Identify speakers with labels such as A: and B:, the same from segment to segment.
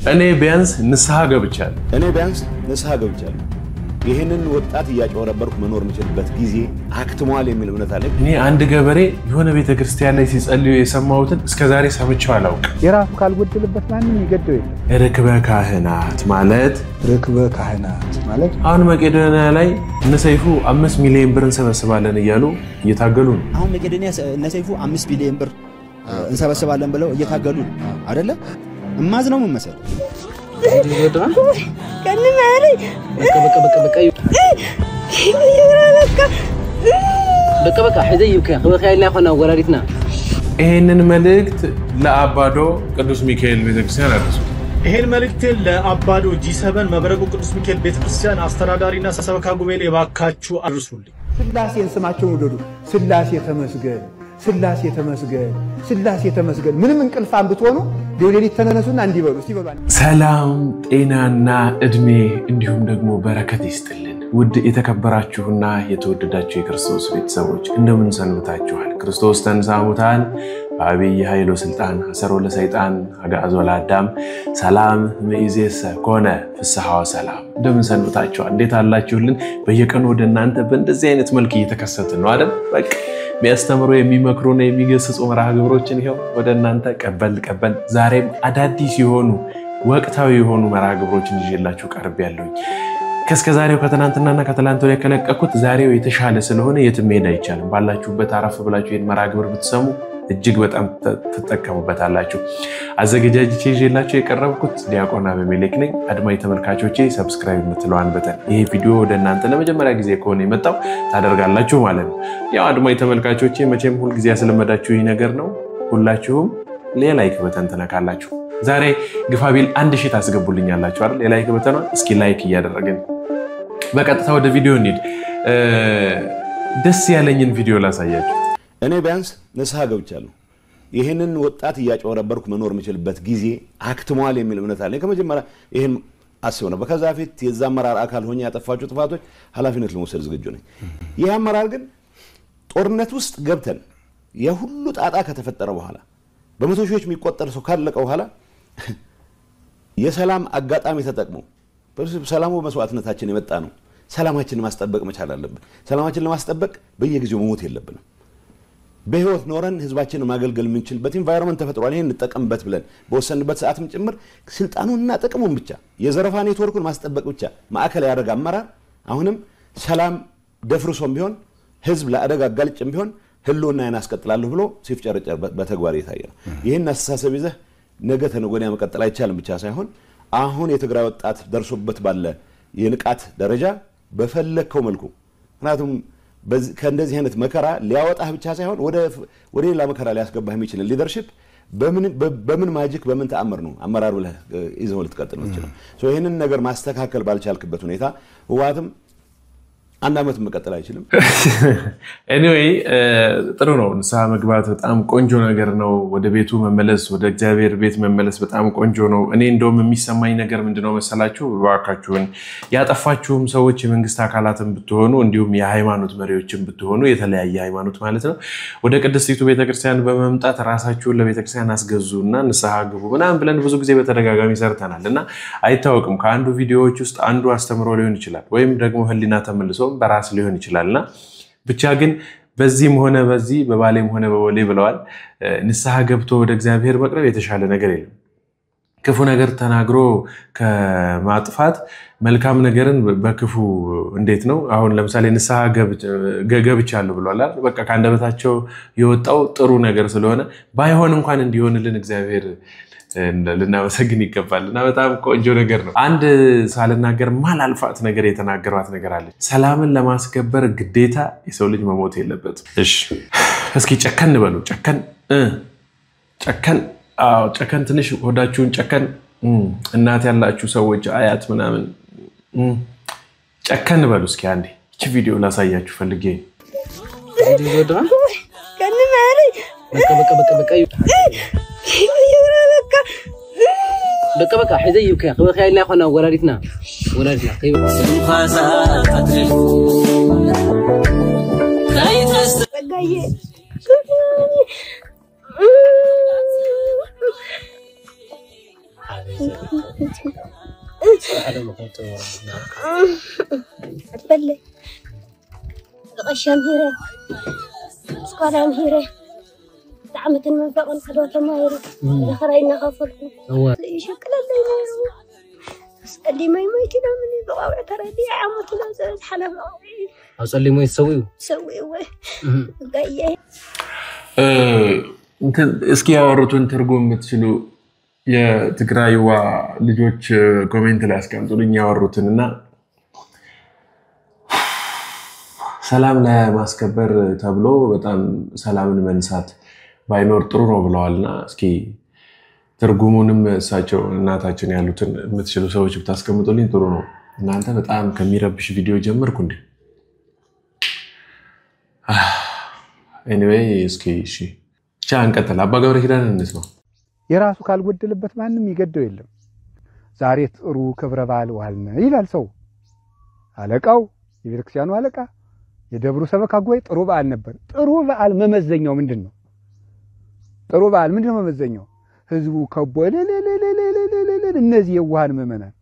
A: እኔ ቢያንስ ንስሐ ገብቻለሁ ይሄንን ወጣት ያጨወረበርኩ መኖር ምችልበት ጊዜ አክትሟል የሚል እምነት አለኝ እኔ አንድ ገበሬ የሆነ ቤተክርስቲያን ላይ ሲጸልዩ የሰማሁትን እስከ ዛሬ ሰምቼው አላውቅም
B: የራሱ ካልጎደለበት ማንንም ይገደው የለም
A: ርክበ ካህናት ማለት አሁን መቄዶንያ ላይ እነሰይፉ 5 ሚሊዮን ብር እንሰበስባለን እያሉ እየታገሉ ነው
C: አሁን መቄዶንያ እነሰይፉ 5 ሚሊዮን ብር እንሰበስባለን ብለው እየታገሉ ነው አይደለ እማዝነው ምን መሰለ
D: كان مالي
E: بقى حزيك خبخ يا اخونا وراريتنا
A: ይሄንን መልእክት ለአባዶ ቅዱስ ሚካኤል ቤተክርስቲያን አድርሱ
F: ይሄን መልእክት ለአባዶ G7 መብረቁ ቅዱስ ሚካኤል ቤተክርስቲያን አስተዳዳሪና ሰበካ ጉባኤ ባካችሁ አድርሱልኝ
B: ስላሴን ስማቸውን ወደዱ ስላሴ ተመስገን ምንም እንቅልፋን ብትሆኑ ሌሊት ተነሱና እንዲበሉ ሲበሉ
A: ሰላም ጤናና እድሜ እንዲሁም ደግሞ በረከት ይስጥልን ውድ የተከበራችሁና የተወደዳችሁ የክርስቶስ ቤተሰቦች እንደምን ሰንብታችኋል ክርስቶስ ተንሥአ እሙታን በአብይ ኃይሉ ስልጣን አሰሮ ለሰይጣን አጋዞ ለአዳም ሰላም መይዜሰ ኮነ ፍስሐ ወሰላም እንደምን ሰንብታችኋል እንዴት አላችሁልን በየቀኑ ወደ እናንተ በእንደዚህ አይነት መልኩ እየተከሰተ ነው አይደል በቃ ሚያስተምሩ የሚመክሩና የሚገስጹ መርሃ ግብሮችን ይሄው ወደ እናንተ ቀበል ዛሬም አዳዲስ የሆኑ ወቅታዊ የሆኑ መርሃ ግብሮችን ይዤላችሁ ቀርብ ያለሁኝ ከስከዛሬው ከተናንተናና ከተላንቶ ላይ ከለቀኩት ዛሬው የተሻለ ስለሆነ የትም ሄድ አይቻልም ባላችሁበት አረፍ ብላችሁ ይሄን መርሃ ግብር ብትሰሙ እጅግ በጣም ተጠቀሙበታላችሁ አዘገጃጅቼ ይዤላችሁ የቀረብኩት ዲያቆን አበሜሌክ ነኝ አድማጭ ተመልካቾቼ ሰብስክራይብ ምትለዋን በተን ይሄ ቪዲዮ ወደ እናንተ ለመጀመሪያ ጊዜ ከሆነ የመጣው ታደርጋላችሁ ማለት ነው ያው አድማጭ ተመልካቾቼ መቼም ሁሉ ጊዜ ያስለመዳችሁ ይሄ ነገር ነው ሁላችሁም ላይክ በተን ተነካላችሁ ዛሬ ግፋቢል 1000 ታስገቡልኛላችሁ አይደል ላይክ በተን እስኪ ላይክ እያደረግን በቀጥታ ወደ ቪዲዮ እንሂድ ደስ ያለኝን ቪዲዮ ላሳያችሁ
G: እኔ ቢያንስ ንስሐ ገብቻለሁ ይሄንን ወጣት ያጨወረበርኩ መኖር ምችልበት ጊዜ አክትሟል የሚል እምነት አለኝ ከመጀመሪያ ይሄን አስበው ነው በከዛ ፊት የዛ አመራር አካል ሆኜ ያጠፋችሁ ጥፋቶች ኃላፊነት ለመውሰድ ዝግጁ ነኝ ይሄ አመራር ግን ጦርነት ውስጥ ገብተን የሁሉ ጣጣ ከተፈጠረ በኋላ በመቶ ሺዎች የሚቆጠር ሰው ካለቀ በኋላ የሰላም አጋጣሚ ተጠቅሞ ሰላሙ መስዋዕትነታችን የመጣ ነው ሰላማችንን ማስጠበቅ መቻል አለብን ሰላማችንን ለማስጠበቅ በየጊዜው መሞት የለብንም በህይወት ኖረን ህዝባችንን ማገልገል ምንችልበት ኢንቫይሮንመንት ተፈጥሯል ይሄን እንጠቀምበት ብለን በወሰንበት ሰዓትም ጭምር ስልጣኑና ጥቅሙን ብቻ የዘረፋ ኔትወርኩን ማስጠበቅ ብቻ ማዕከል ያደረገ አመራር አሁንም ሰላም ደፍርሶም ቢሆን ህዝብ ለአደጋ ጋልጭም ቢሆን ህልውና ያናስቀጥላሉ ብሎ ሲፍጨረጨር በተግባር ይታያል ይሄን አስተሳሰብ ይዘህ ነገ ተነጎዳ መቀጠል አይቻልም ብቻ ሳይሆን አሁን የትግራይ ወጣት ደርሶበት ባለ የንቃት ደረጃ በፈለከው መልኩ ምክንያቱም ከእንደዚህ አይነት መከራ ሊያወጣህ ብቻ ሳይሆን ወደ ሌላ መከራ ሊያስገባህ የሚችል ሊደርሺፕ በምን ማጂክ በምን ተአምር ነው አመራር ብለህ ይዘው ልትቀጥል ነው ሶ ይሄንን ነገር ማስተካከል ባልቻልክበት ሁኔታ ህዋትም አንድ አመት መቀጠል አይችልም
A: anyway ጥሩ ነው ንስሐ መግባት በጣም ቆንጆ ነገር ነው ወደ ቤቱ መመለስ ወደ እግዚአብሔር ቤት መመለስ በጣም ቆንጆ ነው እኔ እንደውም የሚሰማኝ ነገር ምንድነው መሰላችሁ ባካችሁን ያጠፋችሁም ሰዎች የመንግስት አካላትን ብትሆኑ እንዲሁም የሃይማኖት መሪዎችን ብትሆኑ የተለያየ ሃይማኖት ማለት ነው ወደ ቅድስቲቱ ቤተክርስቲያን በመምጣት ራሳችሁን ለቤተክርስቲያን አስገዙና ንስሐ ግቡ ምናምን ብለን ብዙ ጊዜ በተደጋጋሚ ሰርተናልና አይታወቅም ከአንዱ ቪዲዮዎች ውስጥ አንዱ አስተምሮ ሊሆን ይችላል ወይም ደግሞ ህሊና ተመልሶ በራስ ሊሆን ይችላልና ብቻ ግን በዚህም ሆነ በዚህ በባሌም ሆነ በወሌ ብለዋል ንስሐ ገብቶ ወደ እግዚአብሔር መቅረብ የተሻለ ነገር የለም ክፉ ነገር ተናግሮ ከማጥፋት መልካም ነገርን በክፉ እንዴት ነው አሁን ለምሳሌ ንስሐ ገብቻለሁ ብለዋል በቃ ካንደበታቸው የወጣው ጥሩ ነገር ስለሆነ ባይሆን እንኳን እንዲሆንልን እግዚአብሔር ልናመሰግን ይገባልና በጣም ቆንጆ ነገር ነው አንድ ሳልናገር ማላልፋት ነገር የተናገሯት ነገር አለ ሰላምን ለማስከበር ግዴታ የሰው ልጅ መሞት የለበት እሺ እስኪ ጨከን በሉ ጨከን ትንሽ ሆዳችሁን ጨከን እናት ያላችሁ ሰዎች አያት ምናምን ጨከን በሉ እስኪ አንዴ እቺ ቪዲዮ ላሳያችሁ ፈልጌ
D: كان مالي
E: بقى حزيك خبخ يا اخونا وراريتنا طيب
D: أتبلى غشام هيرة سكرام هيرة دعمة المنفق والقدوة ما يرد دخرينا غفركم شكرا لله أصلي ما يميتنا مني بقاوع تردي عمتنا زاد حلب
E: أصلي ما يسويه
D: قاية
A: እስኪ ያወሩትን ትርጉም የምትችሉ የትግራይዋ ልጆች ኮሜንት ላይ አስቀምጡልኝ ያወሩትንና ሰላም ለማስከበር ተብሎ በጣም ሰላምን መንሳት ባይኖር ጥሩ ነው ብለዋልና እስኪ ትርጉሙንም እሳቸው እናታችን ያሉትን የምትችሉ ሰዎች ብታስቀምጡልኝ ጥሩ ነው እናንተ በጣም ከሚረብሽ ቪዲዮ ጀመርኩ እንዴ anyway እስኪ እሺ ቻን ቀጥል አባ ገብረ ኪዳን እንስማ
B: የራሱ ካልጎደለበት ማንንም ይገደው የለም ዛሬ ጥሩ ክብረ በዓል ዋልነ ይላል ሰው አለቃው የቤተክርስቲያኑ አለቃ የደብሩ ሰበካ ጉባኤ ጥሩ በዓል ነበር ጥሩ በዓል መመዘኛው ምንድነው ጥሩ በዓል ምንድነው መመዘኛው ህዝቡ ከቦለ እነዚህ የዋሃን መመናን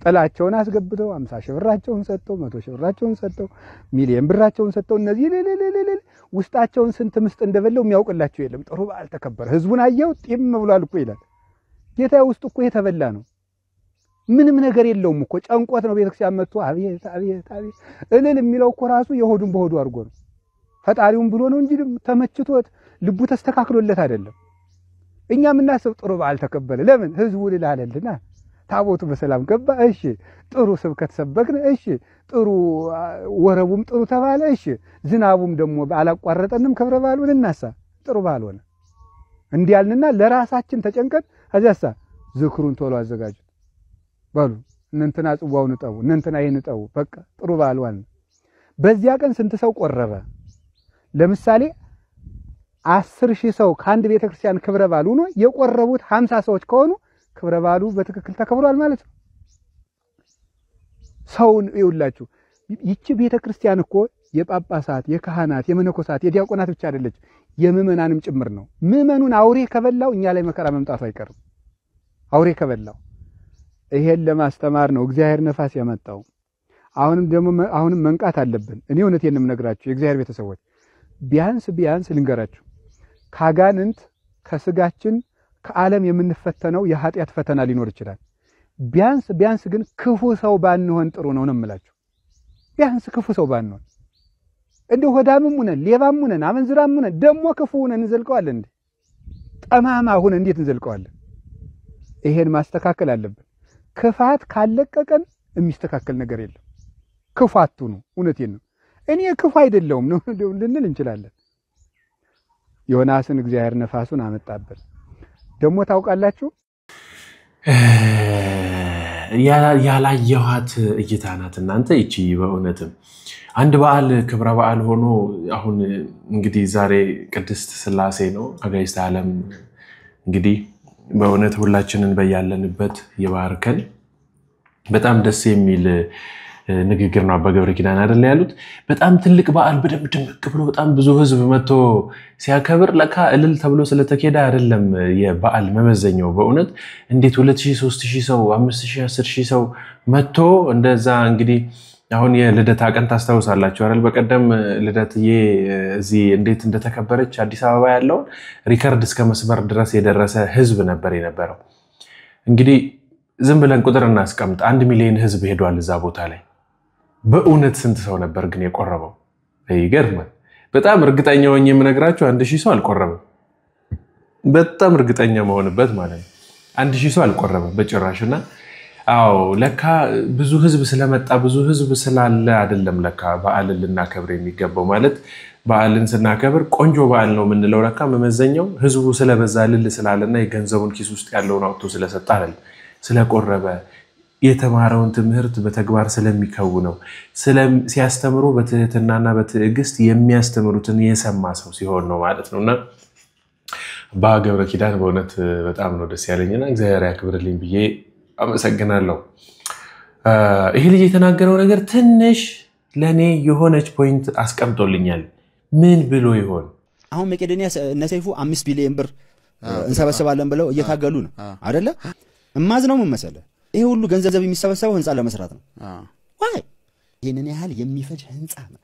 B: ጥላቸውን አስገብተው 50 ሺህ ብራቸውን ሰጠው 100 ሺህ ብራቸውን ሰጠው ሚሊዮን ብራቸውን ሰጠው እነዚህ ውስጣቸውን ስንት ምስጥ እንደበለው የሚያውቅላቸው የለም ጥሩ በዓል ተከበረ ህዝቡን አየው ጢም ብሏል እኮ ይላል ጌታ ውስጥ እኮ የተበላ ነው ምንም ነገር የለውም እኮ ጫንቆት ነው ቤተክርስቲያን መጥቶ አብየት እልል የሚለው እኮ ራሱ የሆዱን በሆዱ አድርጎ ነው ፈጣሪውን ብሎ ነው እንጂ ተመችቶት ልቡ ተስተካክሎለት አይደለም እኛም እናስብ ጥሩ በዓል ተከበረ ለምን ህዝቡ ልላለልና ታቦቱ በሰላም ገባ እሺ ጥሩ ስብከት ሰበክነ እሺ ጥሩ ወረቡም ጥሩ ተባለ እሺ ዝናቡም ደግሞ አላቋረጠንም ክብረ በዓሉን እናሳ ጥሩ በዓል ሆነ እንዲያልንና ለራሳችን ተጨንቀን አዛሳ ዝክሩን ቶሎ አዘጋጁ ባሉ እንንተና ጽዋውን ጠው እንንተና ይሄን ጠው በቃ ጥሩ በዓል ዋል በዚያ ቀን ስንት ሰው ቆረበ ለምሳሌ 10,000 ሰው ከአንድ ቤተክርስቲያን ክብረ በዓል ሆኖ የቆረቡት 50 ሰዎች ከሆኑ ክብረ በዓሉ በትክክል ተከብሯል ማለት ነው ሰውን ይውላችሁ ይቺ ቤተክርስቲያን እኮ የጳጳሳት የካህናት የመነኮሳት የዲያቆናት ብቻ አይደለች የምእመናንም ጭምር ነው ምእመኑን አውሬ ከበላው እኛ ላይ መከራ መምጣቱ አይቀርም አውሬ ከበላው ይሄን ለማስተማር ነው እግዚአብሔር ነፋስ ያመጣው አሁንም መንቃት አለብን እኔ እውነቴን ነግራችሁ የእግዚአብሔር ቤተሰቦች ቢያንስ ልንገራችሁ ካጋንንት ከስጋችን ከዓለም የምንፈተነው የኃጢያት ፈተና ሊኖር ይችላል ቢያንስ ግን ክፉ ሰው ባንሆን ጥሩ ነው እንምላችሁ ቢያንስ ክፉ ሰው ባንሆን እንደ ሆዳምም ሆነን ሌባም ሆነን አመንዝራም ሆነን ደሞ ክፉ ሆነን እንዘልቀዋለን እንዴ ጠማማ ሆነን እንዴት እንዘልቀዋለን ይሄን ማስተካከል አለብን ክፋት ካለቀቀን የሚስተካከል ነገር የለም ክፋቱ ነው እውነቴን ነው እኔ ክፉ አይደለሁም ነው ልንል እንችላለን ዮናስን እግዚአብሔር ነፋሱን አመጣበት ደሞ ታውቃላችሁ ያላየኋት እይታናት እናንተ እቺ በእውነትም አንድ በዓል ክብረ በዓል ሆኖ አሁን እንግዲህ ዛሬ ቅድስት ሥላሴ ነው አጋዕዝተ ዓለም እንግዲህ በእውነት ሁላችንን በያለንበት ይባርከን በጣም ደስ የሚል ንግግር ነው አባ ገብረ ኪዳን አይደል ያሉት በጣም ትልቅ በዓል በደንብ ድምቅ ብሎ በጣም ብዙ ህዝብ መጥቶ ሲያከብር ለካ እልል ተብሎ ስለተከዳ አይደለም የበዓል መመዘኛው በእውነት እንዴት 2000 3000 ሰው 5000 10000 ሰው መጥቶ እንደዛ እንግዲህ አሁን የልደታ ቀን ታስተውሳላችሁ አይደል በቀደም ልደትዬ እዚህ እንዴት እንደተከበረች አዲስ አበባ ያለው ሪከርድ እስከ መስበር ድረስ የደረሰ ህዝብ ነበር የነበረው እንግዲህ ዝም ብለን ቁጥር እናስቀምጥ 1 ሚሊዮን ህዝብ ሄዷል እዛ ቦታ ላይ በእውነት ስንት ሰው ነበር ግን የቆረበው ይገርማል በጣም እርግጠኛ ሆኜ የምነግራችሁ 1000 ሰው አልቆረበም በጣም እርግጠኛ መሆንበት ማለት ነው 1000 ሰው አልቆረበም በጭራሽና አዎ ለካ ብዙ ህዝብ ስለመጣ ብዙ ህዝብ ስላለ አይደለም ለካ በዓልን ልናከብር የሚገባው ማለት በዓልን ስናከብር ቆንጆ በዓል ነው ምንለው ለካ መመዘኛው ህዝቡ ስለበዛልል ስላለና የገንዘቡን ኪስ ውስጥ ያለውን አውጥቶ ስለሰጣ አይደል ስለቆረበ የተማረውን ትምህርት በተግባር ስለሚከውነው ሲያስተምሩ በትህትናና በትዕግስት የሚያስተምሩትን የሰማ ሰው ሲሆን ነው ማለት ነውና አባ ገብረ ኪዳን በእውነት በጣም ነው ደስ ያለኝና እግዚአብሔር ያክብርልኝ ብዬ አመሰግናለሁ ይሄ ልጅ የተናገረው ነገር ትንሽ ለኔ የሆነች ፖይንት አስቀምጦልኛል ምን ብሎ ይሆን
C: አሁን መቄዶንያ እነ ሰይፉ 5 ቢሊዮን ብር እንሰበስባለን ብለው እየታገሉ ነው አይደለ እማዝነው ምን መሰለ ይሄ ሁሉ ገንዘብ የሚሰበሰበው ህንጻ ለመስራት ነው ዋይ ይሄንን ያህል የሚፈጅ ህንጻ ነው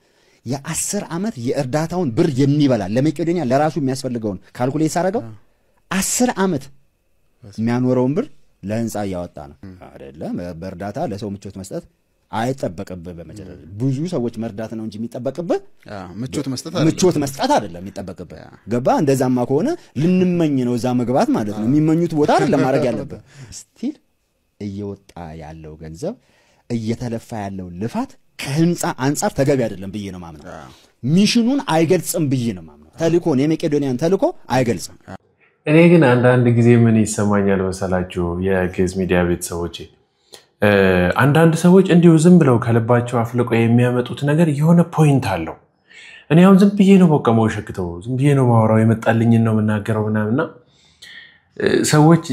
C: የ10 አመት የእርዳታውን ብር የሚበላ ለመቄዶንያ ለራሱ የሚያስፈልገውን ካልኩሌት ሳረጋው 10 አመት የሚያኖረውን ብር ለህንጻ ያወጣ ነው አይደለ በእርዳታ ለሰው ምቾት መስጠት አይጠበቅብህ በመጀመሪያ ብዙ ሰዎች መርዳት ነው እንጂ የሚጠበቅብህ ምቾት መስጠት አይደለም የሚጠበቅብህ ገባ እንደዛማ ከሆነ ልንመኝ ነው እዛ መግባት ማለት ነው የሚመኙት ቦታ አይደለም ማድረግ ያለበት ስቲል እየወጣ ያለው ገንዘብ እየተለፋ ያለው ልፋት ከህንጻ አንፃር ተገቢ አይደለም ብዬ ነው ማምነው ሚሽኑን አይገልጽም ብዬ ነው ማምነው ተልኮን የመቄዶንያን ተልኮ አይገልጽም
B: እኔ ግን አንዳንድ ጊዜ ምን ይሰማኛል መሰላችሁ የጌዝ ሚዲያ ቤተሰቦቼ አንዳንድ ሰዎች እንዲሁ ዝም ብለው ከልባቸው አፍልቀው የሚያመጡት ነገር የሆነ ፖይንት አለው እኔ አሁን ዝም ብዬ ነው በቃ ሸክተው ዝም ብዬ ነው ማወራው የመጣልኝ ነው መናገረው ምናምንና ሰዎች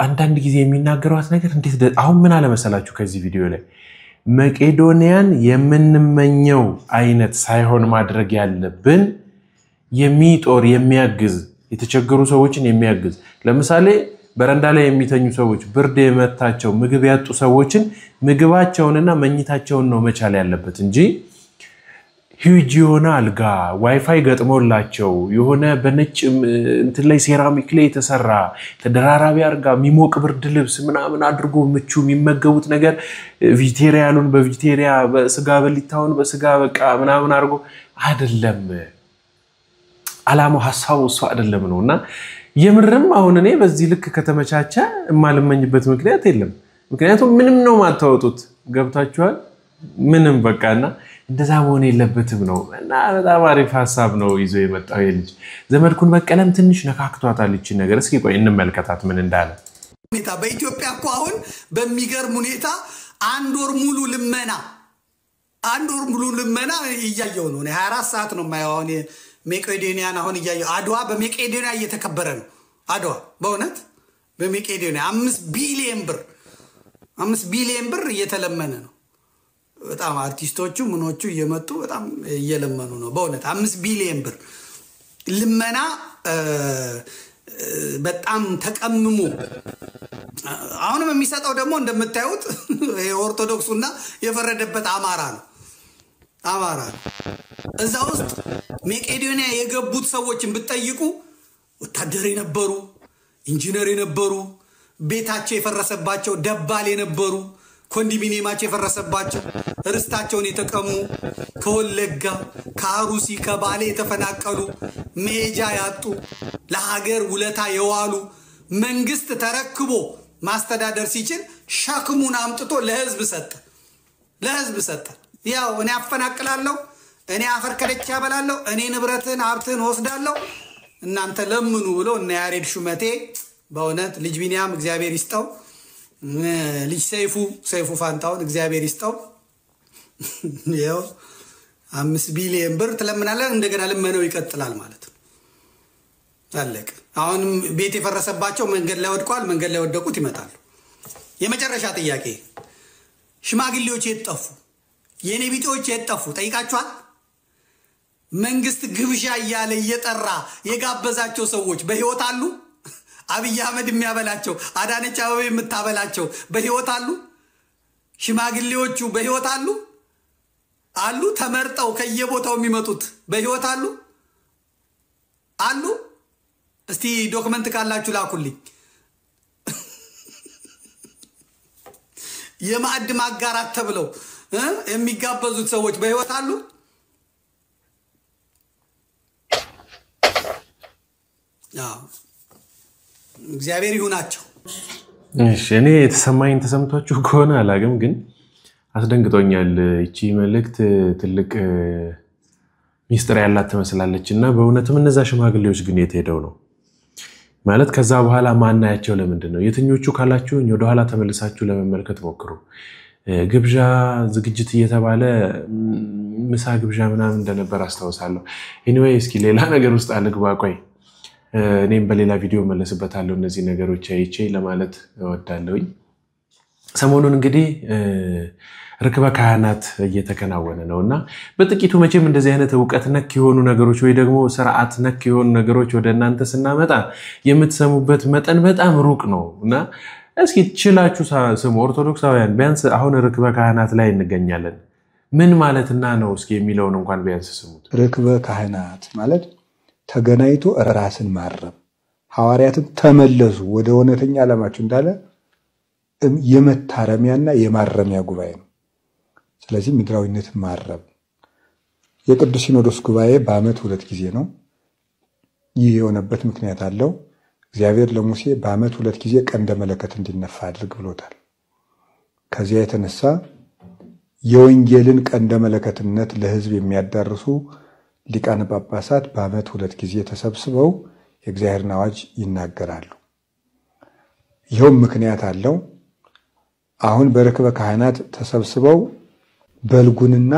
B: አንዳንድ ጊዜ የሚናገሩት ነገር እንዴት አሁን ምን አለ መሰላችሁ ከዚህ ቪዲዮ ላይ መቄዶንያን የምንመኘው አይነት ሳይሆን ማድረግ ያለብን የሚጦር የሚያግዝ የተቸገሩ ሰዎችን የሚያግዝ ለምሳሌ በረንዳ ላይ የሚተኙ ሰዎች ብርድ የመታቸው ምግብ ያጡ ሰዎችን ምግባቸውንና መኝታቸውን ነው መቻል ያለበት እንጂ ሂውጅ የሆነ አልጋ ዋይፋይ ገጥሞላቸው የሆነ በነጭ እንትን ላይ ሴራሚክ ላይ የተሰራ ተደራራቢ አርጋ ሚሞቅ ብርድ ልብስ ምናምን አድርጎ ምቹ የሚመገቡት ነገር ቪጂቴሪያኑን በቪጂቴሪያ በስጋ በሊታውን በስጋ በቃ ምናምን አድርጎ አይደለም አላማው ሐሳቡ እሱ አይደለም ነውና የምርም አሁን እኔ በዚህ ልክ ከተመቻቸ ማለመኝበት ምክንያት የለም ምክንያቱም ምንም ነው ማታወጡት ገብታችኋል ምንም በቃና እንደዛ መሆን የለበትም ነው እና በጣም አሪፍ ሐሳብ ነው ይዞ የመጣው የልጅ ዘመድኩን በቀለም ትንሽ ነካክቷታል እቺ ነገር እስኪ ቆይ እንመልከታት ምን እንዳለ
H: ሁኔታ በኢትዮጵያ እኮ አሁን በሚገርም ሁኔታ አንድ ወር ሙሉ ልመና እያየው ነው 24 ሰዓት ነው የማየው አሁን መቄዶንያን አሁን እያየው አድዋ በመቄዶንያ እየተከበረ ነው አድዋ በእውነት በመቄዶንያ 5 ቢሊዮን ብር እየተለመነ ነው በጣም አርቲስቶቹ ምኖቹ እየመጡ በጣም እየለመኑ ነው በእውነት 5 ቢሊዮን ብር ልመና በጣም ተቀምሞ አሁንም የሚሰጠው ደግሞ እንደምታዩት የኦርቶዶክሱና የፈረደበት አማራ ነው እዛ ውስጥ መቄዶንያ የገቡት ሰዎችን ብትጠይቁ ወታደር የነበሩ ኢንጂነር የነበሩ ቤታቸው የፈረሰባቸው ደባል የነበሩ ኮንዶሚኒየማቸው የፈረሰባቸው ርስታቸውን የተቀሙ ከወለጋ ከአሩሲ ከባሌ የተፈናቀሉ መሄጃ ያጡ ለሀገር ውለታ የዋሉ መንግስት ተረክቦ ማስተዳደር ሲችል ሸክሙን አምጥቶ ለህዝብ ሰጠ ያው እኔ አፈናቅላለሁ እኔ አፈር ከደቻ ያበላለሁ እኔ ንብረትን ሀብትን ወስዳለሁ እናንተ ለምኑ ብሎ እና ያሬድ ሹመቴ በእውነት ልጅ ቢኒያም እግዚአብሔር ይስጠው ልጅ ሰይፉ ፋንታውን እግዚአብሔር ይስጠው ያው 5 ቢሊዮን ብር ተለምናለህ እንደገና ለመነው ይቀጥላል ማለት ነው አለቀ አሁን ቤት የፈረሰባቸው መንገድ ላይ ወድቋል መንገድ ላይ ወደቁት ይመጣሉ የመጨረሻ ጥያቄ ሽማግሌዎች የጠፉ የኔ ቢጤዎች የጠፉ ጠይቃችኋል መንግስት ግብዣ ያለ እየጠራ የጋበዛቸው ሰዎች በህይወት አሉ አብይ አህመድ የሚያበላቸው አዳነች አበቤ የምታበላቸው በህይወት አሉ ሽማግሌዎቹ በህይወት አሉ ተመርጠው ከየቦታው የሚመጡት በህይወት አሉ እስቲ ዶክመንት ካላችሁ ላኩልኝ የማዕድ ማጋራት ተብለው የሚጋበዙት ሰዎች በህይወት አሉ እግዚአብሔር ይሁናቸው
B: እሺ እኔ የተሰማኝ ተሰምቷችሁ ከሆነ አላገም ግን አስደንግጦኛል እቺ መልእክት ትልቅ ሚስጥር ያላት ተመስላለችና በእውነትም እነዛ ሽማግሌዎች ግን የት ሄደው ነው ማለት ከዛ በኋላ ማናያቸው ለምንድን ነው የትኞቹ ካላችሁ ወደ ኋላ ተመልሳችሁ ለመመልከት ሞክሩ ግብዣ ዝግጅት እየተባለ ምሳ ግብዣ ምናምን እንደነበር አስተዋውሳለሁ ኤኒዌይ እስኪ ሌላ ነገር ውስጥ አልግባ ቆይ እኔም በሌላ ቪዲዮ መለስበታለሁ እነዚህ ነገሮች አይቼ ለማለት እወዳለሁኝ ሰሞኑን እንግዲህ ርክበ ካህናት እየተከናወነ ነውና በጥቂቱ መቼም እንደዚህ አይነት ዕውቀት ነክ የሆኑ ነገሮች ወይ ደግሞ ስርዓት ነክ የሆኑ ነገሮች ወደ እናንተ ስናመጣ የምትሰሙበት መጠን በጣም ሩቅ ነውና እስኪ ችላችሁ ስሙ ኦርቶዶክሳውያን ቢያንስ አሁን ርክበ ካህናት ላይ እንገኛለን ምን ማለትና ነው እስኪ የሚለውን እንኳን ቢያንስ ስሙት
I: ርክበ ካህናት ማለት ተገናይቶ ራስን ማረም ሐዋርያትም ተመለሱ ወደ እውነተኛ ዓላማችሁ እንዳለ የመታረሚያና የማረሚያ ጉባኤ ነው ስለዚህ ምድራዊነትን ማረም የቅዱስ ሲኖዶስ ጉባኤ በአመት 2 ጊዜ ነው ይህ የሆነበት ምክንያት አለው እግዚአብሔር ለሙሴ በአመት 2 ጊዜ ቀንደ መለከት እንዲነፋ አድርግ ብሎታል ከዚያ የተነሳ የወንጌልን ቀንደ መለከትነት ለሕዝብ የሚያዳርሱ ሊቃነ ጳጳሳት በአመት 2 ጊዜ ተሰብስበው የእግዚአብሔርን አዋጅ ይናገራሉ ይኸው ምክንያት አለው አሁን በርክበ ካህናት ተሰብስበው በልጉንና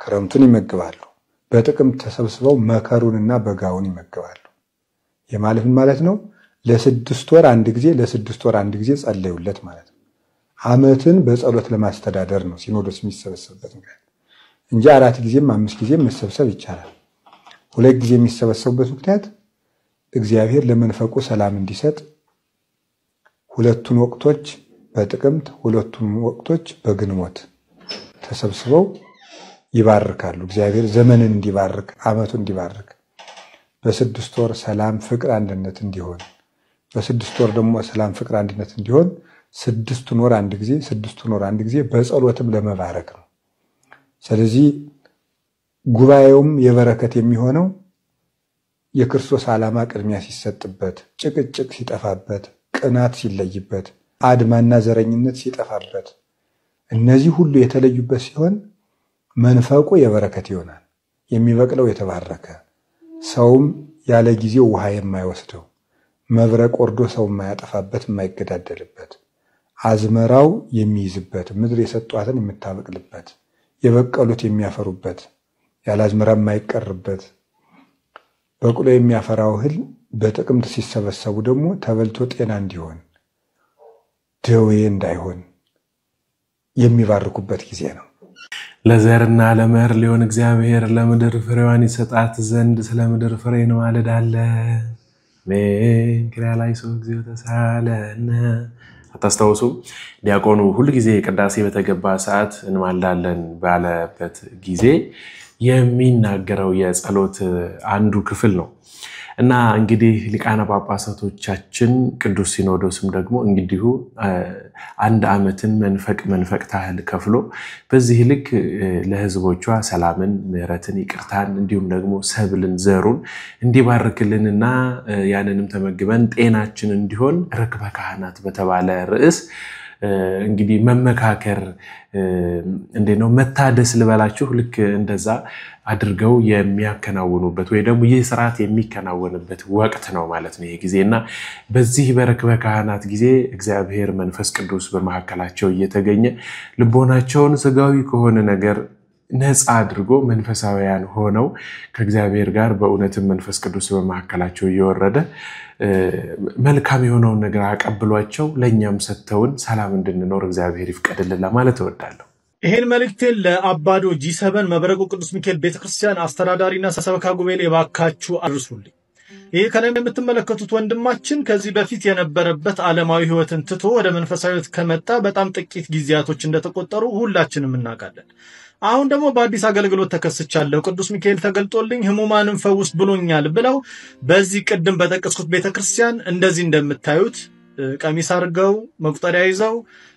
I: ክረምቱን ይመግባሉ በጥቅምት ተሰብስበው መከሩንና በጋውን ይመግባሉ የማለት ማለት ነው ለ6 ወር አንድ ጊዜ ጸልዩለት ማለት ነው አመትን በጸሎት ለማስተዳደር ነው ሲኖዶስ የሚሰበሰብበት ምክንያት እንጂ 4 ጊዜም 5 ጊዜም መሰብሰብ ይቻላል 2 ጊዜ የሚሰበሰቡበት ምክንያት እግዚአብሔር ለመንፈቁ ሰላም እንዲሰጥ ሁለቱን ወቅቶች በጥቅምት ሁለቱን ወቅቶች በግንቦት ተሰብስበው ይባርካሉ እግዚአብሔር ዘመንን እንዲባርክ አመቱን እንዲባርክ በ6 ወር ሰላም ፍቅር አንድነት እንዲሆን በ6 ወር ደግሞ ሰላም ፍቅር አንድነት እንዲሆን 6 ወር አንድ ጊዜ በጸሎትም ለመባረክ ነው ስለዚህ ጉባኤውም የበረከት የሚሆነው የክርስቶስ ዓላማ ቅድሚያ ሲሰጥበት ጭቅጭቅ ሲጠፋበት ቅናት ሲለይበት አድማና ዘረኝነት ሲጠፋበት እነዚህ ሁሉ የተለዩበት ሲሆን መንፈቁ የበረከት ይሆናል የሚበቅለው የተባረከ ሰውም ያለ ጊዜው ውሃ የማይወስደው መብረቅ ወርዶ ሰው የማያጠፋበት የማይገዳደልበት አዝመራው የሚይዝበት ምድር የሰጧትን የምታበቅልበት የበቀሉት የሚያፈሩበት ያለ አዝመራ የማይቀርበት በቁሎ የሚያፈራው እህል በጥቅምት ሲሰበሰቡ ደግሞ ተበልቶ ጤና እንዲሆን ደዌ እንዳይሆን የሚባርኩበት ጊዜ ነው
B: ለዘርና ለመር ሊሆን እግዚአብሔር ለምድር ፍሬዋን ይሰጣት ዘንድ ስለ ምድር ፍሬ ነው ማለዳለ ሜንክራላይ ሰው እግዚኦ ተሳለነ አታስተውሱ ዲያቆኑ ሁሉ ጊዜ ቅዳሴ በተገባ ሰዓት እንማልዳለን ባለበት ጊዜ የሚናገረው የጸሎት አንዱ ክፍል ነው እና እንግዲህ ሊቃነ ጳጳሳቶቻችን ቅዱስ ሲኖዶስም ደግሞ እንግዲሁ አንድ አመትን መንፈቅ ታህል ከፍሎ በዚህ ልክ ለሕዝቦቿ ሰላምን ምሕረትን ይቅርታን እንዲሁም ደግሞ ሰብልን ዘሩን እንዲባርክልንና ያንንም ተመግበን ጤናችን እንዲሆን ርክበ ካህናት በተባለ ርዕስ እንግዲህ መመካከር እንደነው መታደስ ልበላችሁ ልክ እንደዛ አድርገው የሚያከናውኑበት ወይ ደግሞ ይህ ስርዓት የሚከናወንበት ወቅት ነው ማለት ነው ይሄ ጊዜና በዚህ በርክበ ካህናት ጊዜ እግዚአብሔር መንፈስ ቅዱስ በመሐከላቸው እየተገኘ ልቦናቸውን ስጋዊ ከሆነ ነገር ነፃ አድርጎ መንፈሳዊያን ሆነው ከእግዚአብሔር ጋር በእውነትም መንፈስ ቅዱስ በመሐከላቸው እየወረደ መልካም የሆነውን ነገር አቀብሏቸው ለኛም ሰተውን ሰላም እንድንኖር እግዚአብሔር ይፍቀድልን ለማለት እወዳለሁ
F: ይሄን መልእክቴን ለአባዶ ጂ7 መብረቁ ቅዱስ ሚካኤል ቤተክርስቲያን አስተዳዳሪና ሰበካ ጉባኤ ባካችሁ አድርሱልኝ ይሄ ከነም የምትመለከቱት ወንድማችን ከዚህ በፊት የነበረበት ዓለማዊ ህይወትን ትቶ ወደ መንፈሳዊ ህይወት ከመጣ በጣም ጥቂት ጊዜያቶች እንደተቆጠሩ ሁላችንም እናውቃለን አሁን ደግሞ በአዲስ አገልግሎት ተከስቻለሁ ቅዱስ ሚካኤል ተገልጦልኝ ህሙማንን ፈውስ ብሎኛል ብለው በዚህ ቅድም በተቀስኩት ቤተክርስቲያን እንደዚህ እንደምታዩት ቀሚስ አርገው መቁጠሪያ ይዘው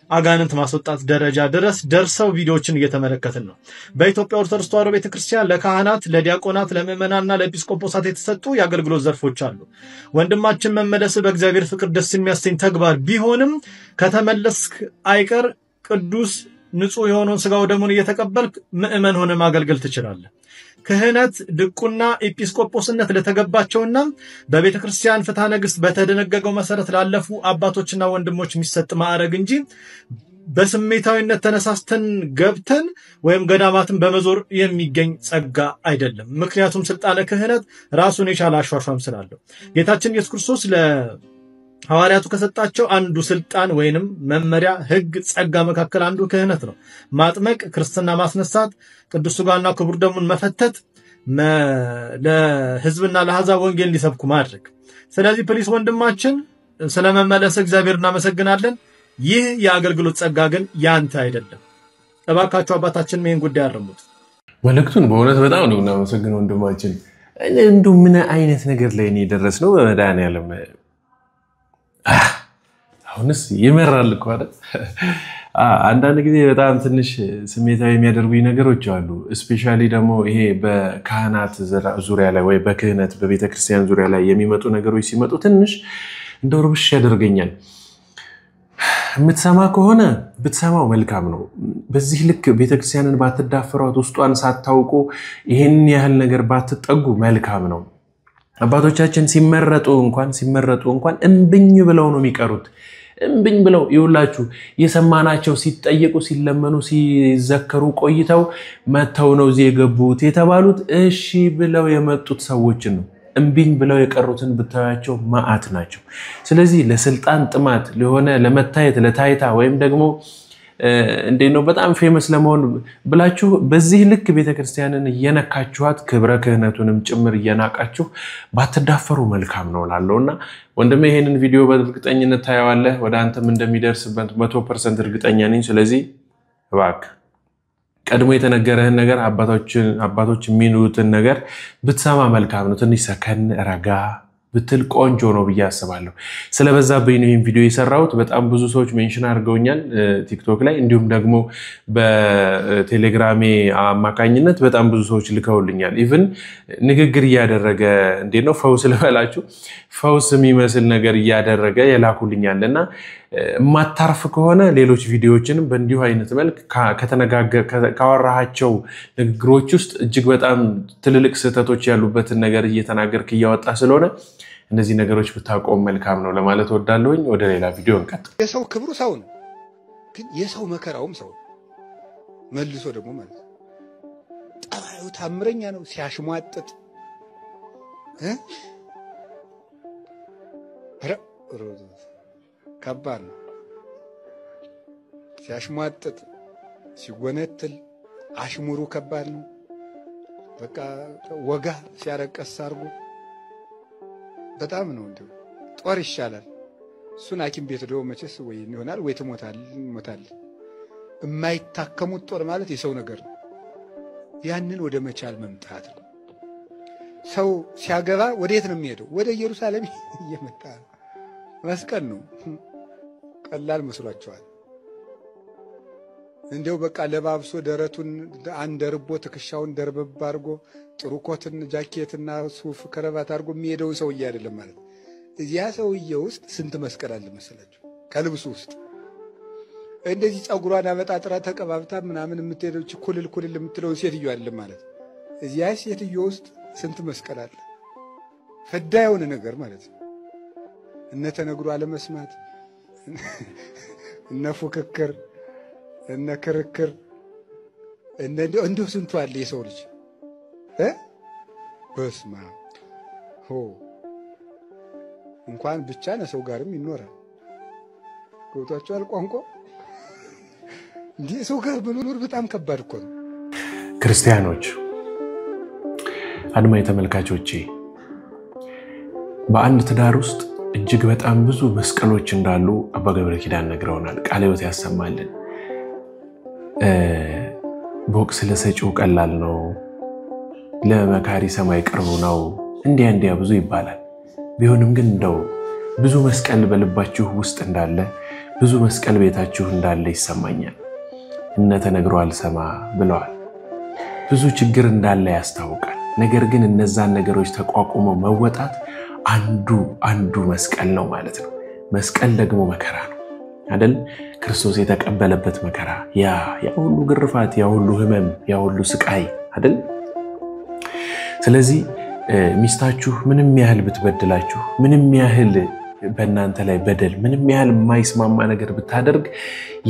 F: አጋንንት ማስወጣት ደረጃ ድረስ ደርሰው ቪዲዮዎችን እየተመለከትን ነው በኢትዮጵያ ኦርቶዶክስ ተዋሕዶ ቤተክርስቲያን ለካህናት ለዲያቆናት ለምእመናንና ለኤጲስቆጶሳት የተሰጡ የአገልግሎት ዘርፎች አሉ ወንድማችን መመለስ በእግዚአብሔር ፍቅር ደስ የሚያሰኝ ተግባር ቢሆንም ከተመለስክ አይቀር ቅዱስ ንጹህ የሆነውን ስጋው ደሙን እየተቀበልክ ምእመን ሆነ ማገልገል ትችላለህ ክህነት ድቁና ኤጲስቆጶስነት ለተገባቸውና በቤተክርስቲያን ፍትሐ ነገሥት በተደነገገው መሰረት ላለፉ አባቶችና ወንድሞች የሚሰጥ ማዕረግ እንጂ በስሜታዊነት ተነሳስተን ገብተን ወይም ገዳማትን በመዞር የሚገኝ ጸጋ አይደለም ምክንያቱም ስልጣነ ክህነት ራሱን የቻለ አሿሿም ስላለው ጌታችን ኢየሱስ ክርስቶስ ሐዋርያቱ ከሰጣቸው አንዱ ስልጣን ወይንም መመሪያ ሕግ ጸጋ መካከል አንዱ ክህነት ነው። ማጥመቅ፣ ክርስትና ማስነሳት፣ ቅዱስ ሥጋውንና ክቡር ደሙን መፈተት፣ ለሕዝብና ለአሕዛብ ወንጌል እንዲሰብኩ ማድረግ። ስለዚህ ፕሊስ ወንድማችን ስለመመለስ እግዚአብሔር እናመሰግናለን። ይህ የአገልግሎት ጸጋ ግን ያንተ አይደለም። እባካችሁ አባታችን ይህን ጉዳይ አርሙት።
B: መልእክቱን በእውነት በጣም ነው እናመሰግነው ወንድማችን። እንደው ምን አይነት ነገር ላይ ነው የደረስነው? በመድኃኒዓለም አሁንስ ይመራል እኮ አይደል? አንዳንድ ጊዜ በጣም ትንሽ ስሜታዊ የሚያደርጉኝ ነገሮች አሉ። ስፔሻሊ ደግሞ ይሄ በካህናት ዙሪያ ላይ ወይ በክህነት በቤተክርስቲያን ዙሪያ ላይ የሚመጡ ነገሮች ሲመጡ ትንሽ እንደው ርብሽ ያደርገኛል። የምትሰማ ከሆነ ብትሰማው መልካም ነው። በዚህ ልክ ቤተክርስቲያንን ባትዳፈሯት ውስጧን ሳታውቁ ይሄን ያህል ነገር ባትጠጉ መልካም ነው። አባቶቻችን ሲመረጡ እንኳን እምብኝ ብለው ነው የሚቀሩት። እምብኝ ብለው ይውላችሁ የሰማናቸው ሲጠየቁ ሲለመኑ ሲዘከሩ ቆይተው መተው ነው እዚህ የገቡት የተባሉት እሺ ብለው የመጡት ሰዎችን ነው። እምብኝ ብለው የቀሩትን ብታያቸው ማአት ናቸው። ስለዚህ ለስልጣን ጥማት ለሆነ ለመታየት ለታይታ ወይም ደግሞ እንዴነው በጣም ፌመስ ለመሆን ብላችሁ በዚህ ልክ ቤተክርስቲያንን እየነካችኋት ክብረ ክህነቱንም ጭምር እየናቃችሁ ባትዳፈሩ መልካም ነው ላለውና ወንድሜ ይሄንን ቪዲዮ በእርግጠኝነት ታያዋለህ። ወደ አንተም እንደሚደርስበት 100% እርግጠኛ ነኝ። ስለዚህ እባክህ ቀድሞ የተነገረህን ነገር አባቶች የሚኑትን ነገር ብትሰማ መልካም ነው። ትንሽ ሰከን ረጋ ብትል ቆንጆ ነው ብዬ አስባለሁ። ስለበዛብኝ ነው ይሄን ቪዲዮ የሰራሁት። በጣም ብዙ ሰዎች ሜንሽን አድርገውኛል ቲክቶክ ላይ እንዲሁም ደግሞ በቴሌግራም አማካኝነት በጣም ብዙ ሰዎች ልከውልኛል። ኢቭን ንግግር እያደረገ እንዴት ነው ፈውስ ልበላችሁ ፈውስ የሚመስል ነገር እያደረገ የላኩልኛልና ማታርፍ ከሆነ ሌሎች ቪዲዮዎችንም በእንዲሁ አይነት መልክ ካወራሃቸው ንግግሮች ውስጥ እጅግ በጣም ትልልቅ ስህተቶች ያሉበትን ነገር እየተናገርክ እያወጣ ስለሆነ እነዚህ ነገሮች ብታቆም መልካም ነው ለማለት ወዳለሁኝ። ወደ ሌላ ቪዲዮ እንቀጥል።
I: የሰው ክብሩ ሰው ነው፣ ግን የሰው መከራውም ሰው መልሶ ደግሞ ማለት ጠባዩ ታምረኛ ነው። ሲያሽሟጥጥ ከባድ ነው። ሲያሽሟጥጥ ሲጎነትል አሽሙሩ ከባድ ነው። በቃ ወጋ ሲያረቀስ አርጎ በጣም ነው እንዴ ጦር ይሻላል። እሱን ሐኪም ቤት ደው መቼስ ወይ ይሆናል ወይ ትሞታል። የማይታከሙት ጦር ማለት የሰው ነገር ነው። ያንን ወደ መቻል መምጣት ነው። ሰው ሲያገባ ወዴት ነው የሚሄደው? ወደ ኢየሩሳሌም እየመጣ መስቀል ነው። ቀላል መስሏቸዋል። እንደው በቃ ለባብሶ ደረቱን አንደርቦ ትከሻውን ደርበብ አድርጎ ጥሩ ኮትን ጃኬትና ሱፍ ከረባት አድርጎ የሚሄደው ሰውዬ አይደለም ማለት። እዚያ ሰውዬ ውስጥ ስንት መስቀል አለ መሰላችሁ? ከልብሱ ውስጥ እንደዚህ ጸጉሯን አመጣጥራ ተቀባብታ ምናምን የምትሄደው ኩልል የምትለው ሴትዮ አይደለም ማለት። እዚያ ሴትዮ ውስጥ ስንት መስቀል አለ። ፈዳ የሆነ ነገር ማለት ነው። እነ ተነግሮ አለመስማት፣ እነ ፉክክር፣ እነ ክርክር፣ እንደው ስንቱ አለ የሰው ልጅ በስማ እንኳን ብቻ ነው ሰው ጋርም ይኖራል። ገብቷችኋል? ቋንቋ እንዴ ሰው ጋር መኖር በጣም ከባድ እኮ ነው።
B: ክርስቲያኖች አድማጭ ተመልካቾቼ በአንድ ትዳር ውስጥ እጅግ በጣም ብዙ መስቀሎች እንዳሉ አባ ገብረ ኪዳን ነግረውናል። ቃለ ሕይወት ያሰማልን። ቦክስ ለሰጪው ቀላል ነው፣ ለመካሪ ሰማይ ቅርቡ ነው፣ እንዲያ ብዙ ይባላል። ቢሆንም ግን እንደው ብዙ መስቀል በልባችሁ ውስጥ እንዳለ ብዙ መስቀል ቤታችሁ እንዳለ ይሰማኛል። እነ ተነግሮ አልሰማ ብለዋል። ብዙ ችግር እንዳለ ያስታውቃል። ነገር ግን እነዛን ነገሮች ተቋቁሞ መወጣት አንዱ መስቀል ነው ማለት ነው። መስቀል ደግሞ መከራ ነው አይደል? ክርስቶስ የተቀበለበት መከራ ያ ሁሉ ግርፋት፣ ያ ሁሉ ህመም፣ ያ ሁሉ ስቃይ አይደል? ስለዚህ ሚስታችሁ ምንም ያህል ብትበድላችሁ፣ ምንም ያህል በእናንተ ላይ በደል፣ ምንም ያህል የማይስማማ ነገር ብታደርግ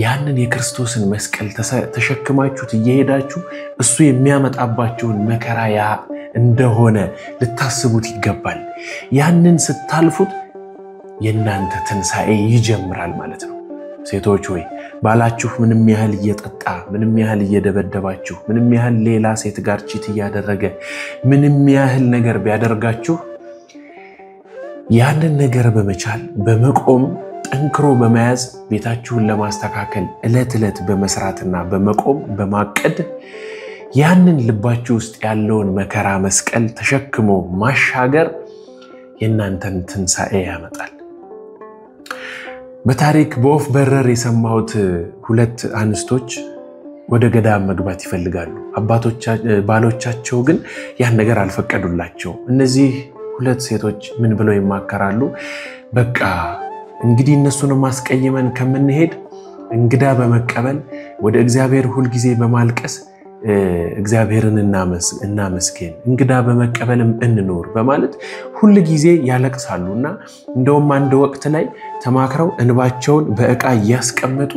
B: ያንን የክርስቶስን መስቀል ተሸክማችሁት እየሄዳችሁ እሱ የሚያመጣባችሁን መከራ ያ እንደሆነ ልታስቡት ይገባል። ያንን ስታልፉት የናንተ ትንሳኤ ይጀምራል ማለት ነው። ሴቶች ሆይ ባላችሁ ምንም ያህል እየጠጣ ምንም ያህል እየደበደባችሁ ምንም ያህል ሌላ ሴት ጋር ቺት ያደረገ ምንም ያህል ነገር ቢያደርጋችሁ ያንን ነገር በመቻል በመቆም ጠንክሮ በመያዝ ቤታችሁን ለማስተካከል እለት በመስራትና በመቆም በማቀድ ያንን ልባችሁ ውስጥ ያለውን መከራ መስቀል ተሸክሞ ማሻገር የናንተን ትንሳኤ ያመጣል። በታሪክ በወፍ በረር የሰማሁት ሁለት አንስቶች ወደ ገዳም መግባት ይፈልጋሉ። ባሎቻቸው ግን ያን ነገር አልፈቀዱላቸው። እነዚህ ሁለት ሴቶች ምን ብለው ይማከራሉ? በቃ እንግዲህ እነሱን ማስቀየመን ከምንሄድ እንግዳ በመቀበል ወደ እግዚአብሔር ሁሉ ጊዜ በማልቀስ እግዚአብሔርን እናመስገን እንግዳ በመቀበልም እንኖር በማለት ሁሉ ጊዜ ያለቅሳሉና እንደውም አንድ ወቅት ላይ ተማክረው እንባቸውን በእቃ ያስቀመጡ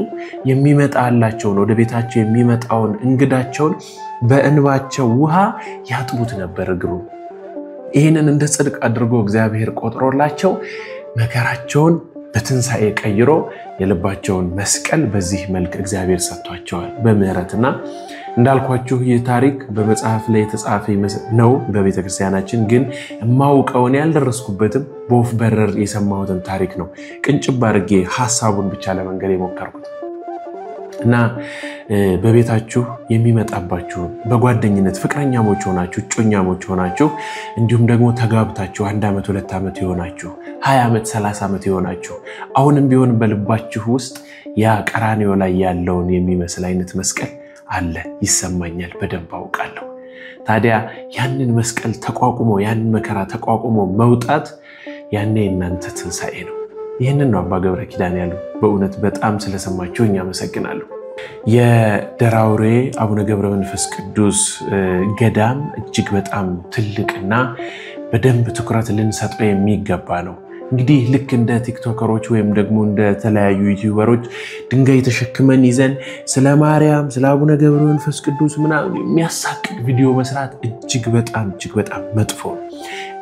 B: የሚመጣላቸውን ወደ ቤታቸው የሚመጣውን እንግዳቸውን በእንባቸው ውሃ ያጥቡት ነበር እግሩ። ይሄንን እንደ ጽድቅ አድርጎ እግዚአብሔር ቆጥሮላቸው መከራቸውን በትንሳኤ ቀይሮ የልባቸውን መስቀል በዚህ መልክ እግዚአብሔር ሰጥቷቸዋል በምህረትና እንዳልኳችሁ ይህ ታሪክ በመጽሐፍ ላይ የተጻፈ ነው በቤተክርስቲያናችን ግን ማውቀውን ያልደረስኩበትም በወፍ በረር የሰማሁትን ታሪክ ነው ቅንጭብ አድርጌ ሐሳቡን ብቻ ለመንገር የሞከርኩት እና በቤታችሁ የሚመጣባችሁ በጓደኝነት ፍቅረኛሞች ሆናችሁ ጮኛሞች ሆናችሁ እንዲሁም ደግሞ ተጋብታችሁ 1 ዓመት 2 ዓመት ይሆናችሁ 20 ዓመት 30 ዓመት ይሆናችሁ አሁንም ቢሆን በልባችሁ ውስጥ ያ ቀራንዮ ላይ ያለውን የሚመስል አይነት መስቀል አለ ይሰማኛል በደንብ አውቃለሁ። ታዲያ ያንን መስቀል ተቋቁሞ ያንን መከራ ተቋቁሞ መውጣት ያኔ እናንተ ትንሳኤ ነው። ይሄንን ነው አባ ገብረ ኪዳን ያለው። በእውነት በጣም ስለሰማችሁኝ አመሰግናለሁ። የደራውሬ አቡነ ገብረ መንፈስ ቅዱስ ገዳም እጅግ በጣም ትልቅና በደንብ ትኩረት ልንሰጠው የሚገባ ነው። እንግዲህ ልክ እንደ ቲክቶከሮች ወይም ደግሞ እንደ ተለያዩ ዩቲዩበሮች ድንጋይ ተሸክመን ይዘን ስለ ማርያም ስለ አቡነ ገብረ መንፈስ ቅዱስ ምናምን የሚያሳቅቅ ቪዲዮ መስራት እጅግ በጣም መጥፎ ነው።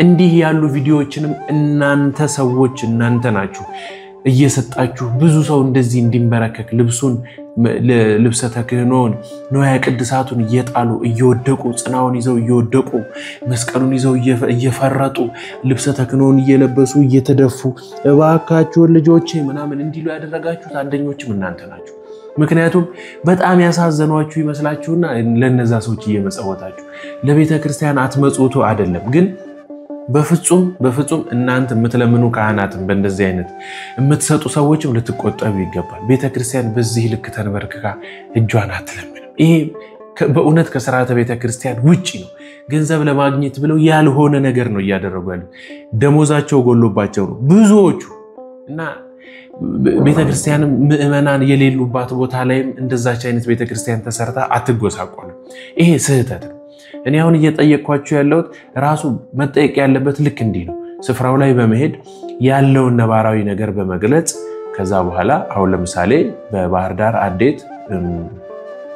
B: እንዲህ ያሉ ቪዲዮዎችንም እናንተ ሰዎች እናንተ ናችሁ እየሰጣችሁ ብዙ ሰው እንደዚህ እንዲንበረከክ ልብሰ ተክህኖን ንዋየ ቅድሳቱን እየጣሉ እየወደቁ ጽናውን ይዘው እየወደቁ መስቀሉን ይዘው እየፈረጡ ልብሰ ተክህኖን እየለበሱ እየተደፉ እባካችሁ ልጆቼ ምናምን እንዲሉ ያደረጋችሁት አንደኞችም እናንተ ናችሁ። ምክንያቱም በጣም ያሳዘኗችሁ ይመስላችሁና ለነዛ ሰዎች እየመጸወታችሁ ለቤተ ክርስቲያን አትመጽውቱ አይደለም ግን በፍጹም እናንተ የምትለምኑ ካህናትን በእንደዚህ አይነት የምትሰጡ ሰዎችም ልትቆጠቡ ይገባል። ቤተክርስቲያን በዚህ ልክ ተንበርክካ እጇን አትለምንም። ይሄ በእውነት ከሥርዓተ ቤተክርስቲያን ውጪ ነው። ገንዘብ ለማግኘት ብለው ያልሆነ ነገር ነው እያደረጉ ያሉት። ደሞዛቸው ጎሎባቸው ነው ብዙዎቹ እና ቤተክርስቲያንም ምእመናን የሌሉባት ቦታ ላይም እንደዛች አይነት ቤተክርስቲያን ተሰርታ አትጎሳቆልም። ይሄ ስህተት ነው። እኔ አሁን እየጠየቅኳችሁ ያለሁት ራሱ መጠየቅ ያለበት ልክ እንዲህ ነው። ስፍራው ላይ በመሄድ ያለውን ነባራዊ ነገር በመግለጽ ከዛ በኋላ አሁን ለምሳሌ በባህር ዳር አዴት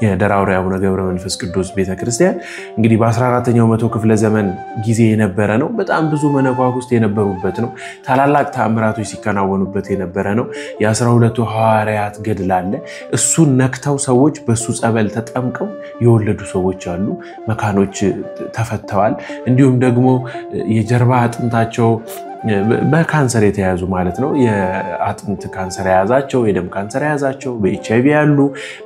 B: የደራውሬ አቡነ ገብረ መንፈስ ቅዱስ ቤተክርስቲያን እንግዲህ በ14ኛው መቶ ክፍለ ዘመን ጊዜ የነበረ ነው። በጣም ብዙ መነኳኩስት የነበሩበት ነው። ታላላቅ ተአምራቶች ሲከናወኑበት የነበረ ነው። የ12ቱ ሐዋርያት ገድል አለ። እሱን ነክተው ሰዎች በሱ ጸበል ተጠምቀው የወለዱ ሰዎች አሉ። መካኖች ተፈተዋል። እንዲሁም ደግሞ የጀርባ አጥንታቸው በካንሰር የተያዙ ማለት ነው የአጥንት ካንሰር ያዛቸው የደም ካንሰር ያዛቸው በኤችአይቪ ያሉ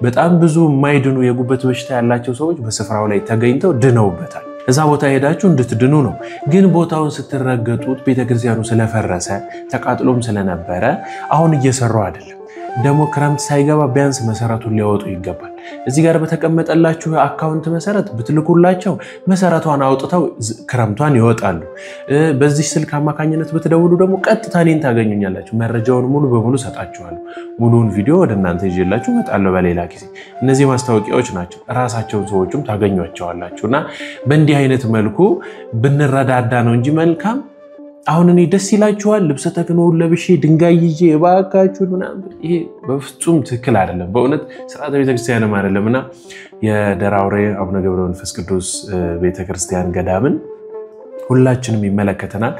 B: በጣም ብዙ የማይድኑ የጉበት በሽታ ያላቸው ሰዎች በስፍራው ላይ ተገኝተው ድነውበታል። እዛ ቦታ ሄዳችሁ እንድትድኑ ነው። ግን ቦታውን ስትረገጡት ቤተክርስቲያኑ ስለፈረሰ ተቃጥሎም ስለነበረ አሁን እየሰሩ አይደለም። ደሞ ክረምት ሳይገባ ቢያንስ መሰረቱን ሊያወጡ ይገባል። እዚህ ጋር በተቀመጠላችሁ አካውንት መሰረት ብትልኩላቸው መሰረቷን አውጥተው ክረምቷን ይወጣሉ። በዚህ ስልክ አማካኝነት ብትደውሉ ደግሞ ቀጥታ እኔን ታገኙኛላችሁ። መረጃውን ሙሉ በሙሉ ሰጣችኋለሁ። ሙሉውን ቪዲዮ ወደ እናንተ ይዤላችሁ እመጣለሁ በሌላ ጊዜ። እነዚህ ማስታወቂያዎች ናቸው። ራሳቸውን ሰዎችም ታገኙዋቸዋላችሁና በእንዲህ አይነት መልኩ ብንረዳዳ ነው እንጂ መልካም አሁን እኔ ደስ ይላችኋል ልብሰ ተክህኖውን ለብሼ ድንጋይ ይዤ እባካችሁ ምናምን ይሄ በፍጹም ትክክል አይደለም። በእውነት ሥርዓተ ቤተክርስቲያንም አይደለምና የደራውሬ አቡነ ገብረ መንፈስ ቅዱስ ቤተክርስቲያን ገዳምን ሁላችንም ይመለከተናል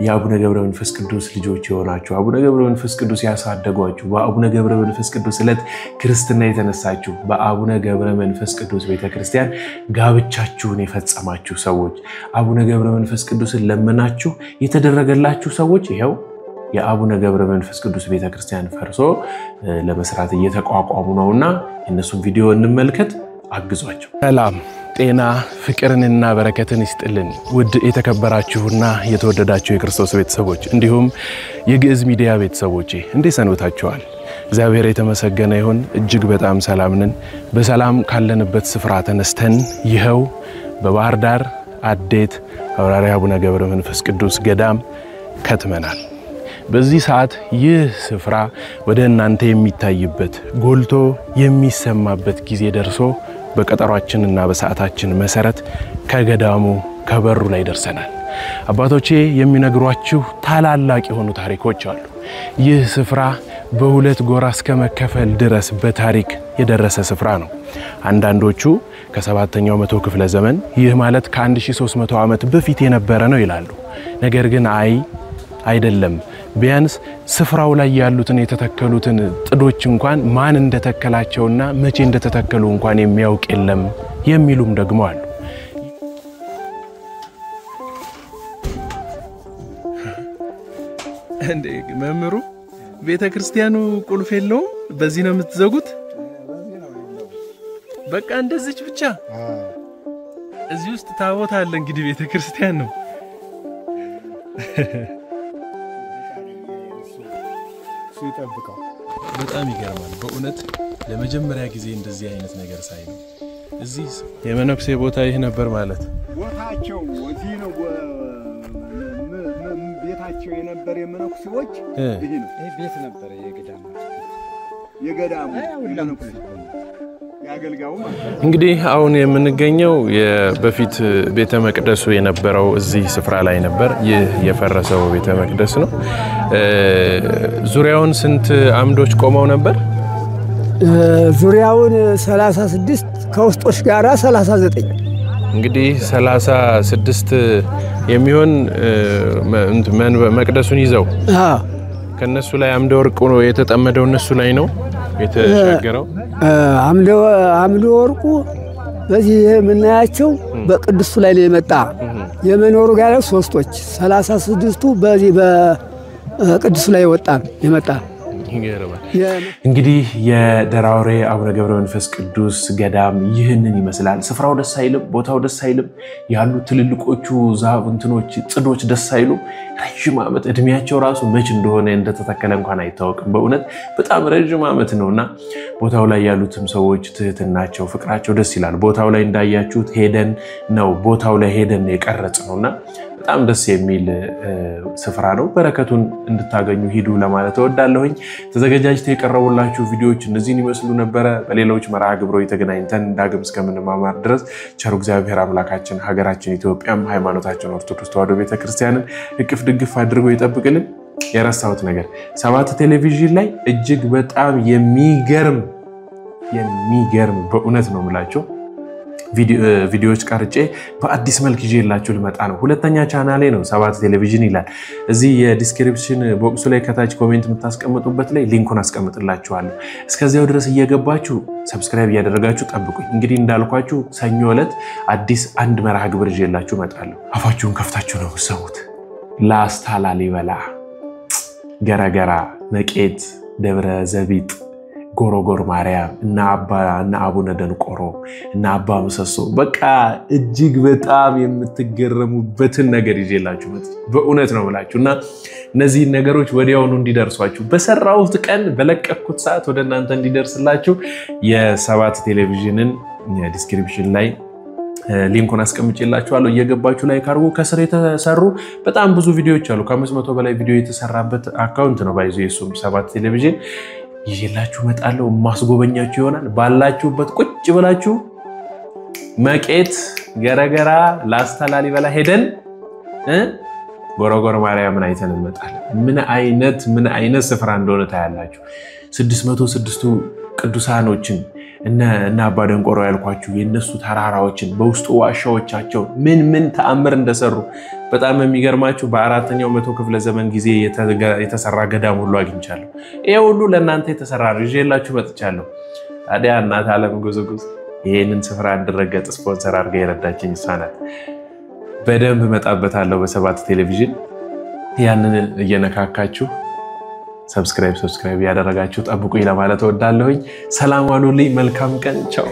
B: የአቡነ ገብረ መንፈስ ቅዱስ ልጆች የሆናችሁ አቡነ ገብረ መንፈስ ቅዱስ ያሳደጓችሁ በአቡነ ገብረ መንፈስ ቅዱስ ዕለት ክርስትና የተነሳችሁ በአቡነ ገብረ መንፈስ ቅዱስ ቤተክርስቲያን ጋብቻችሁን የፈጸማችሁ ሰዎች አቡነ ገብረ መንፈስ ቅዱስን ለመናችሁ የተደረገላችሁ ሰዎች ይሄው የአቡነ ገብረ መንፈስ ቅዱስ ቤተክርስቲያን ፈርሶ ለመስራት እየተቋቋሙ ነውና እነሱን ቪዲዮ እንመልከት አግዟቸው ሰላም ጤና ፍቅርንና በረከትን ይስጥልን ውድ የተከበራችሁና የተወደዳችሁ የክርስቶስ ቤተሰቦች እንዲሁም የግዕዝ ሚዲያ ቤተሰቦች እንዴት ሰንብታችኋል እግዚአብሔር የተመሰገነ ይሁን እጅግ በጣም ሰላም ነን በሰላም ካለንበት ስፍራ ተነስተን ይሄው በባህር ዳር አዴት አውራሪ አቡነ ገብረ መንፈስ ቅዱስ ገዳም ከትመናል በዚህ ሰዓት ይህ ስፍራ ወደ እናንተ የሚታይበት ጎልቶ የሚሰማበት ጊዜ ደርሶ በቀጠሯችንና በሰዓታችን መሰረት ከገዳሙ ከበሩ ላይ ደርሰናል አባቶቼ የሚነግሯችሁ ታላላቅ የሆኑ ታሪኮች አሉ ይህ ስፍራ በሁለት ጎራ እስከ መከፈል ድረስ በታሪክ የደረሰ ስፍራ ነው አንዳንዶቹ ከ7ኛው መቶ ክፍለ ዘመን ይህ ማለት ከ1300 ዓመት በፊት የነበረ ነው ይላሉ ነገር ግን አይደለም ቢያንስ ስፍራው ላይ ያሉትን የተተከሉትን ጥዶች እንኳን ማን እንደተከላቸውና መቼ እንደተተከሉ እንኳን የሚያውቅ የለም የሚሉም ደግሞ አሉ እንዴ መምሩ ቤተክርስቲያኑ ቁልፍ የለውም በዚህ ነው የምትዘጉት በቃ እንደዚህ ብቻ እዚህ ውስጥ ታቦት አለ እንግዲህ ቤተክርስቲያን ነው
J: ይጠብቀው
B: በጣም ይገርማል በእውነት ለመጀመሪያ ጊዜ እንደዚህ አይነት ነገር ሳይ ነው እዚህ የመነኩሴ ቦታ ይሄ ነበር ማለት
J: ቦታቸው እዚህ ነው ቤታቸው የነበር የመነኩሴዎች ይሄ ነው ይሄ ቤት ነበር የገዳሙ የመነኩሴ ያገልጋው
B: እንግዲህ አሁን የምንገኘው በፊት ቤተ መቅደሱ የነበረው እዚህ ስፍራ ላይ ነበር ይህ የፈረሰው ቤተ መቅደስ ነው ዙሪያውን ስንት አምዶች ቆመው ነበር
K: ዙሪያውን 36 ከውስጦች ጋራ 39
B: እንግዲህ 36 የሚሆን መቅደሱን ይዘው ከነሱ ላይ አምደ ወርቁ ነው የተጠመደው እነሱ ላይ ነው የተሻገረው አምደ ወርቁ በዚህ የምናያቸው በቅዱሱ ላይ ነው የመጣ የመኖሩ ጋር ሶስቶች 36ቱ በዚህ በቅዱሱ ላይ የመጣ ይገርማል እንግዲህ የደራውሬ አቡነ ገብረ መንፈስ ቅዱስ ገዳም ይህንን ይመስላል ስፍራው ደስ አይልም ቦታው ደስ አይልም ያሉ ትልልቆቹ ዛፍንትኖች ጽዶች ደስ አይሉ ረጅም ዓመት እድሜያቸው ራሱ መች እንደሆነ እንደተተከለ እንኳን አይታወቅም በእውነት በጣም ረጅም ዓመት ነውና ቦታው ላይ ያሉትም ሰዎች ትህትናቸው ፍቅራቸው ደስ ይላል ቦታው ላይ እንዳያችሁት ቦታው ላይ ሄደን የቀረጽነውና በጣም ደስ የሚል ስፍራ ነው በረከቱን እንድታገኙ ሂዱ ለማለት እወዳለሁኝ ተዘጋጃጅተው የቀረቡላችሁ ቪዲዮዎች እነዚህን ይመስሉ ነበር በሌሎች መርሃ ግብሮች ተገናኝተን ዳግም እስከምንማማር ድረስ ቸሩ እግዚአብሔር አምላካችን ሀገራችን ኢትዮጵያም ሃይማኖታችን ኦርቶዶክስ ተዋሕዶ ቤተክርስቲያንን እቅፍ ድግፍ አድርጎ ይጠብቅልን የራሳውት ነገር ሰባት ቴሌቪዥን ላይ እጅግ በጣም የሚገርም በእውነት ነው ምላችሁ ቪዲዮዎች ቀርጬ በአዲስ መልክ ይዤላችሁ ልመጣ ነው ሁለተኛ ቻናሌ ነው ሰባት ቴሌቪዥን ይላል እዚህ የዲስክሪፕሽን ቦክሱ ላይ ከታች ኮሜንት የምታስቀምጡበት ላይ ሊንኩን አስቀምጥላችኋለሁ እስከዚያው ድረስ እየገባችሁ ሰብስክራይብ ያደረጋችሁ ጠብቁኝ እንግዲህ እንዳልኳችሁ ሰኞ ዕለት አዲስ አንድ መርሃ ግብር ይዤላችሁ እመጣለሁ አፋችሁን ከፍታችሁ ነው ሰውት ላስታ ላሊበላ ገረገራ መቄት ደብረ ዘቢጥ ጎሮጎር ማርያም እና አቡነ ደንቆሮ እና አባ ምሰሶ በቃ እጅግ በጣም የምትገረሙበትን ነገር ይዤላችሁ በእውነት ነው ብላችሁና እነዚህ ነገሮች ወዲያውኑ እንዲደርሷችሁ በሰራውት ቀን በለቀኩት ሰዓት ወደ እናንተ እንዲደርስላችሁ የሰባት ቴሌቪዥንን ዲስክሪፕሽን ላይ ሊንኩን አስቀምጬላችኋለሁ እየገባችሁ ላይ ካርጉ ከስር የተሰሩ በጣም ብዙ ቪዲዮዎች አሉ ከ500 በላይ ቪዲዮ የተሰራበት አካውንት ነው ባይዞ የሱም ሰባት ቴሌቪዥን ይዤላችሁ መጣለው ማስጎበኛችሁ ይሆናል ባላችሁበት ቁጭ ብላችሁ መቄት ገረገራ ላስታ ላሊበላ ሄደን ጎሮጎር ማርያምን አይተን እንመጣለን ምን አይነት ስፍራ እንደሆነ ታያላችሁ 606 ቅዱሳኖችን እና አባ ደንቆሮ ያልኳችሁ የነሱ ተራራዎችን በውስጡ ዋሻዎቻቸው ምን ተአምር እንደሰሩ በጣም የሚገርማችሁ በአራተኛው መቶ ክፍለ ዘመን ጊዜ የተሰራ ገዳም ሁሉ አግኝቻለሁ። ይሄ ሁሉ ለእናንተ የተሰራ ይዤላችሁ መጥቻለሁ። ታዲያ እናት ዓለም ጉዝጉዝ ይሄንን ስፍራ እንድረገጥ ስፖንሰር አድርጋ የረዳችኝ እሷ ናት። በደንብ መጣበታለሁ በሰባት ቴሌቪዥን። ያንን እየነካካችሁ ሰብስክራይብ ያደረጋችሁ ጠብቁኝ ለማለት እወዳለሁኝ። ሰላም ዋሉልኝ። መልካም ቀን። ቻው።